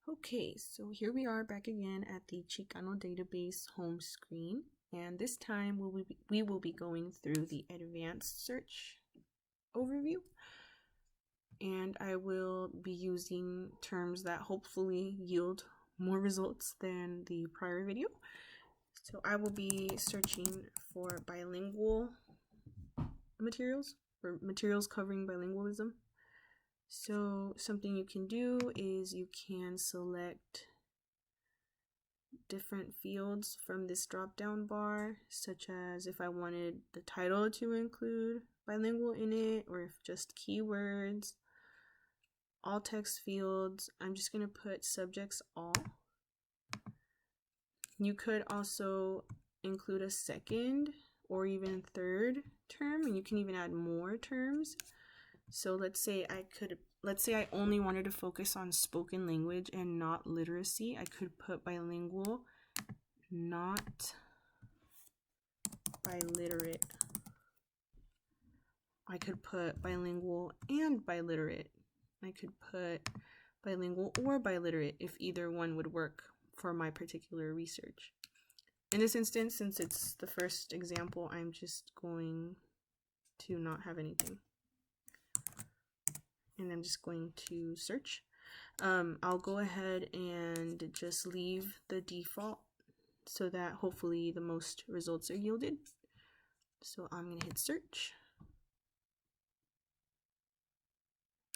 Okay, so here we are back again at the Chicano database home screen, and this time we will be going through the advanced search overview, and I will be using terms that hopefully yield more results than the prior video. So I will be searching for bilingual materials, or materials covering bilingualism. So something you can do is you can select different fields from this drop down bar, such as if I wanted the title to include bilingual in it, or if just keywords, all text fields. I'm just going to put subjects all. You could also include a second or even third term, and you can even add more terms. So let's say I only wanted to focus on spoken language and not literacy. I could put bilingual, not biliterate. I could put bilingual and biliterate. I could put bilingual or biliterate if either one would work for my particular research. In this instance, since it's the first example, I'm just going to not have anything. And I'm just going to search. I'll go ahead and just leave the default so that hopefully the most results are yielded. So I'm going to hit search.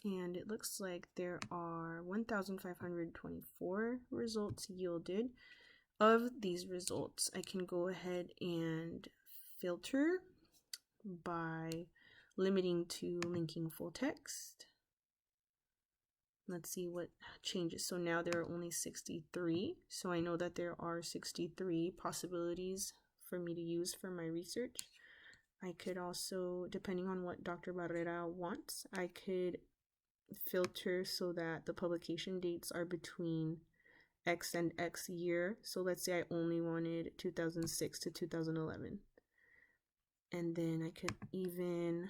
And it looks like there are 1,524 results yielded. Of these results, I can go ahead and filter by limiting to linking full text. Let's see what changes. So now there are only 63. So I know that there are 63 possibilities for me to use for my research. I could also, depending on what Dr. Barrera wants, I could filter so that the publication dates are between X and X year. So let's say I only wanted 2006 to 2011. And then I could even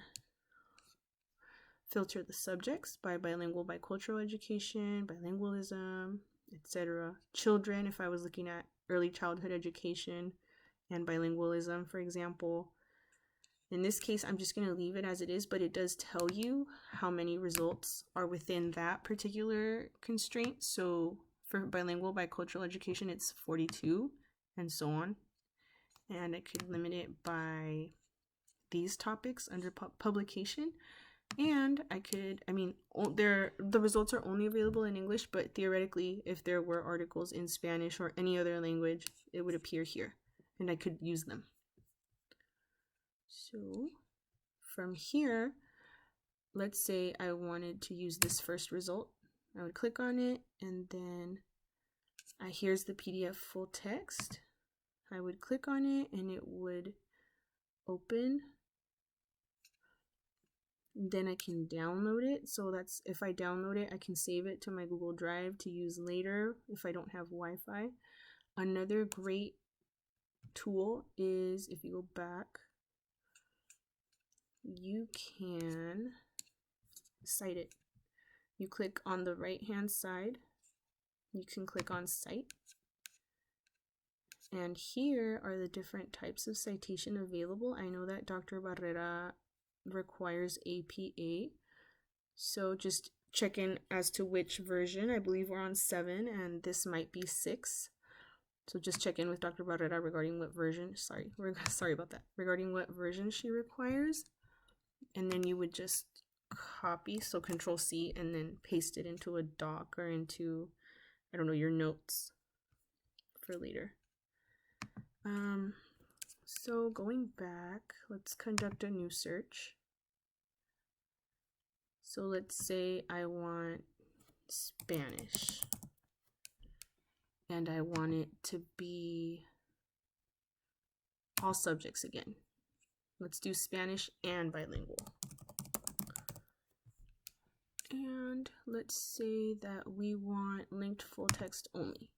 filter the subjects by bilingual, bicultural education, bilingualism, etc. Children, if I was looking at early childhood education and bilingualism, for example. In this case, I'm just going to leave it as it is, but it does tell you how many results are within that particular constraint. So for bilingual, bicultural education, it's 42 and so on. And I could limit it by these topics under publication. And the results are only available in English, but theoretically, if there were articles in Spanish or any other language, it would appear here, and I could use them. So from here, let's say I wanted to use this first result. I would click on it, and then here's the PDF full text. I would click on it, and it would open. Then I can download it. So that's, if I download it, I can save it to my Google Drive to use later if I don't have Wi-Fi. Another great tool is, if you go back, you can cite it. You click on the right hand side, you can click on cite, and here are the different types of citation available. I know that Dr. Barrera requires APA, so just check in as to which version. I believe we're on 7 and this might be 6, so just check in with Dr. Barrera regarding what version, sorry about that, regarding what version she requires. And then you would just copy, so Control C, and then paste it into a doc or into, I don't know, your notes for later. So going back, let's conduct a new search. So let's say I want Spanish, and I want it to be all subjects again. Let's do Spanish and bilingual. And let's say that we want linked full text only.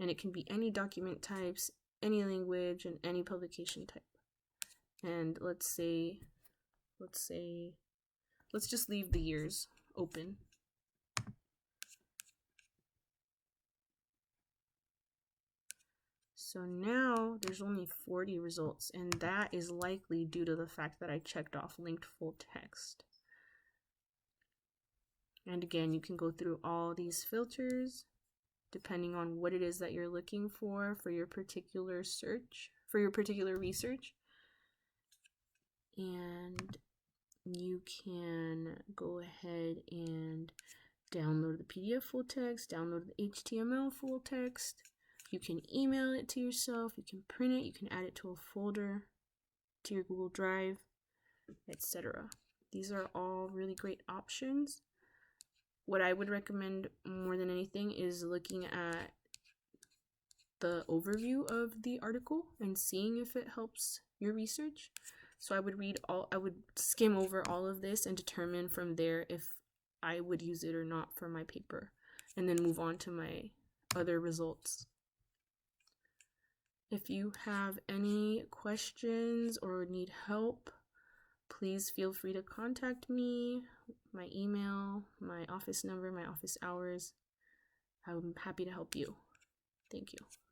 And it can be any document types, any language, and any publication type. And let's just leave the years open. So now there's only 40 results, and that is likely due to the fact that I checked off linked full text. And again, you can go through all these filters depending on what it is that you're looking for your particular search, for your particular research. And you can go ahead and download the PDF full text, download the HTML full text. You can email it to yourself, you can print it, you can add it to a folder, to your Google Drive, etc. These are all really great options. What I would recommend more than anything is looking at the overview of the article and seeing if it helps your research. So I would skim over all of this and determine from there if I would use it or not for my paper, and then move on to my other results. If you have any questions or need help, please feel free to contact me, my email, my office number, my office hours. I'm happy to help you. Thank you.